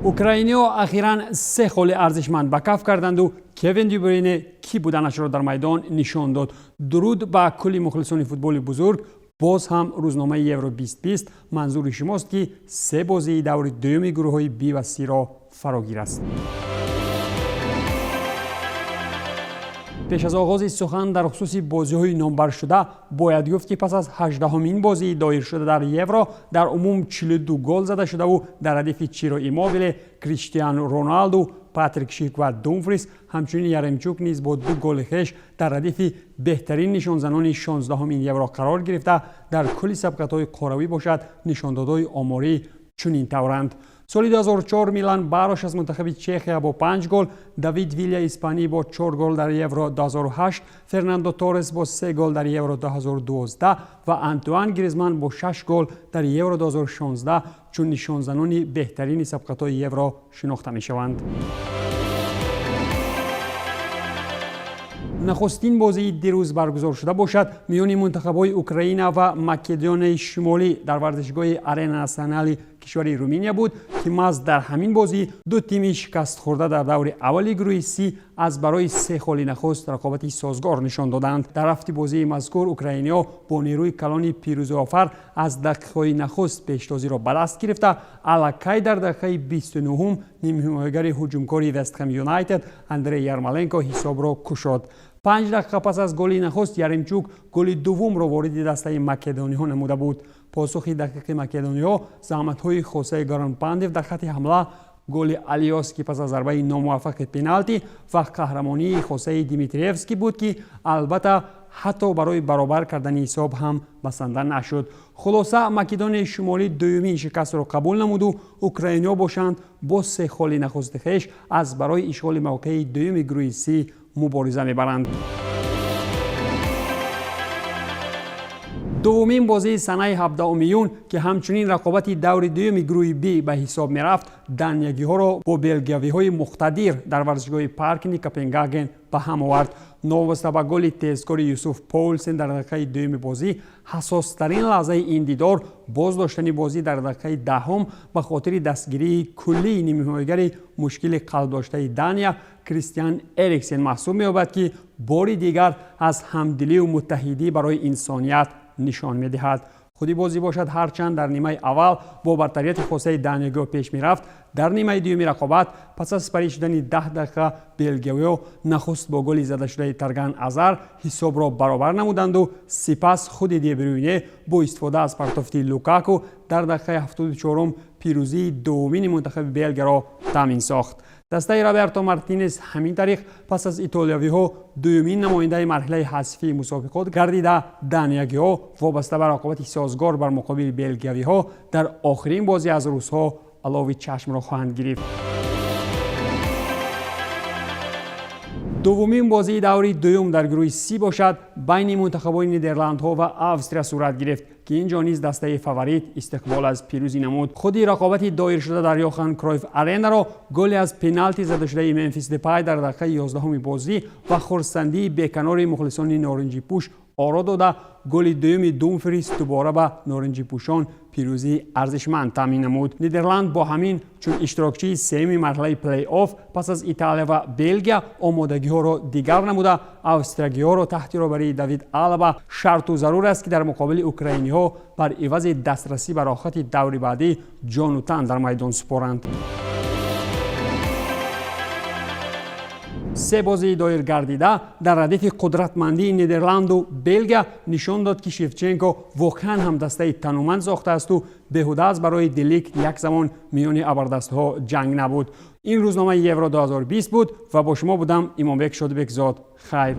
اوکراینی‌ها اخیراً 3 خول ارزشمند به کف کردند و کوین دی بروینه کی بودنش را در میدان نشان داد. درود به کلی مخلصان فوتبال بزرگ. باز هم روزنامه یورو 2020 منظور شماست که 3 بازی دور دوم گروه‌های B و C را فراگیر است. پیش از آغاز سخن در خصوص بازی‌های نامبر شده باید گفت که پس از 18مین بازی دایر شده در یورو در عموم 42 گل زده شده و در هدف چیرو ایموبیل، کریستیانو رونالدو، پاتریک شیک و دومفریس همچنین یارمچوک نیز با 2 گل خویش در هدف بهترین نشانزنان 16مین یورو قرار گرفته. در کل سبقت‌های قهروی باشد نشاندادهای آماری چنین طورند: سال 2004 میلان باروش از منتخب چخیا با 5 گل، دیوید ویلیا اسپانی با 4 گل در یورو 2008، فرناندو تورس با 3 گل در یورو 2012 و آنتوان گریزمان با 6 گل در یورو 2016 چون نشانزنان بهترین سبقت‌های یورو شناخته می‌شوند. نخستین بازی دیروز برگزار شده باشد میان منتخب‌های اوکراین و مکدونیای شمالی در ورزشگاه آرنا ناسیونال کشور رومانیا بود که محض در همین بازی 2 تیم شکست خورده در دور اول گروه C از برای 3 خال نخست رقابتی سازگار نشان دادند. در هفته بازی مذکور اوکراینیا با نیروی کلان پیروزی آفر از دقیقه‌های نخست پیشتازی را به دست گرفته. الکی در دقیقه 29 نیم حمایتگر هجومکار وست هم یونایتد اندری یارمالنکو حساب را گشود. 5 دقیقه پس از گل نخست یارمچوک گل دوم را وارد دسته مکدونی‌ها نموده بود. پاسخ دقیق مکدونی‌ها زحمت‌های خوسه گرانپاندف در خط حمله، گل الیاس که پس از ضربه ناموفق پنالتی و قهرمانی خوسه دیمیتریفسکی بود که البته حتی برای برابر کردن حساب هم بسنده نشد. خلاصه مکدونیای شمالی دومین شکست را قبول نمود و اوکراینیا باشند با 3 خال نخست خویش از برای اشغال موقع دوم گروه C مبارزه می‌برند. دومین بازی سنه 17 میون که همچنین رقابت دور دوم گروه B به حساب می رفت دانیاگی‌ها را با بلگیاوی‌های مقتدر در ورزشگاه پارک کپنهاگن به هم آورد. نواسته به گل تیزکار یوسف پولسن در دقیقه دوم بازی حساس‌ترین لحظه این دیدار باز داشتن بازی در دقیقه دهم به خاطر دستگیری کلی نیمه حمایتگر مشکل قلب داشته دانیا کریستیان اریکسن محسوب می‌یابد که بار دیگر از همدلی و متحدی برای انسانیت نشان می‌دهد. خودی بازی باشد هرچند در نیمه اول با برتریت خوسه دانیاگو پیش می‌رفت، در نیمه دوم رقابت پس از سپری شدن 10 دقیقه بلگیاوی‌ها نخست با گل زده شده ترگان ازار حساب را برابر نمودند و سپس خود دی بروینه با استفاده از پرتافتی لوکاکو در دقیقه 74 پیروزی دومین منتخب بلگیا را تامین ساخت. دسته رابرتو مارتینز همین طریق پس از ایتالیایی‌ها دومین نماینده مرحله حذفی مسابقات گردیده دانیاگی‌ها وابسته به رقابت سازگار بر مقابل بلگیاوی‌ها در آخرین بازی از روس‌ها علاوه چشم را خواهند گرفت. دومین بازی دور دوم در گروه C باشد بین منتخب‌های نیدرلندها و استریا صورت گرفت که اینجا نیز دسته فاوریت استقبال از پیروزی نمود. خودی رقابتی دایر شده در یوهان کرویف آرنا را گل از پنالتی زده شده منفیس دپای در دقیقه 11 بازی و خرسندی بیکنار مخلصان نارنجی پوش آرا داده گل دوم دومفریس دوباره به نارنجی پوشان پیروزی ارزشمند تامین نمود. نیدرلند با همین چون اشتراکچی سوم مرحله پلی آف پس از ایتالیا و بلگیا آمادگی‌ها را دیگر نموده استراگی‌ها را تحت رهبری دیوید آلبا شرط و ضرور است که در مقابل اوکراینی‌ها بر عوض دسترسی به راحت دور بعدی جان و تن در میدان سپارند. 3 بازی دایر گردیده در ردیف قدرتمندی نیدرلند و بلگیا نشان داد که شevchenko واقعا هم دسته تنومند ساخته است و بهوده از برای دلیکت یک زمان میان ابردست‌ها جنگ نبود. این روزنامه یورو 2020 بود و با شما بودم ایمانبک شادبک زاد. خیر.